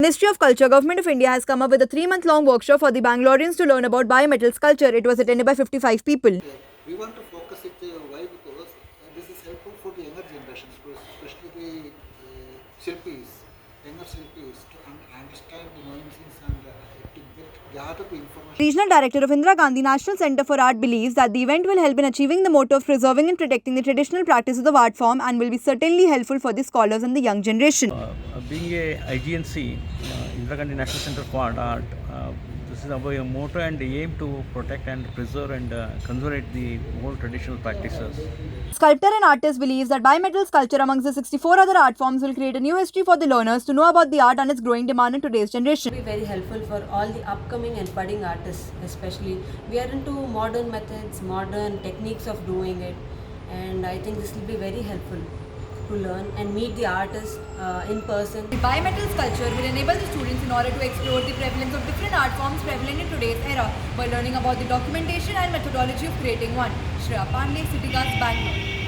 Ministry of Culture, Government of India has come up with a 3-month-long workshop for the Bangaloreans to learn about bimetal sculpture. It was attended by 55 people. We want to focus it why because this is helpful for the younger generations, especially the Shilpis, younger Shilpis to understand the nuances and to gather the information. Regional Director of Indira Gandhi National Centre for Art believes that the event will help in achieving the motto of preserving and protecting the traditional practices of art form and will be certainly helpful for the scholars and the young generation. Being a IGNC, Indira Gandhi National Centre for Art, this is our motto and aim to protect and preserve and conserve the old traditional practices. Sculptor and artist believes that bimetal sculpture amongst the 64 other art forms will create a new history for the learners to know about the art and its growing demand in today's generation. It will be very helpful for all the upcoming and budding artists especially. We are into modern methods, modern techniques of doing it, and I think this will be very helpful to learn and meet the artists in person. The bimetal sculpture will enable the students in order to explore the prevalence of different art forms prevalent in today's era by learning about the documentation and methodology of creating one. Shreya Pandey, City Gas, Bangalore.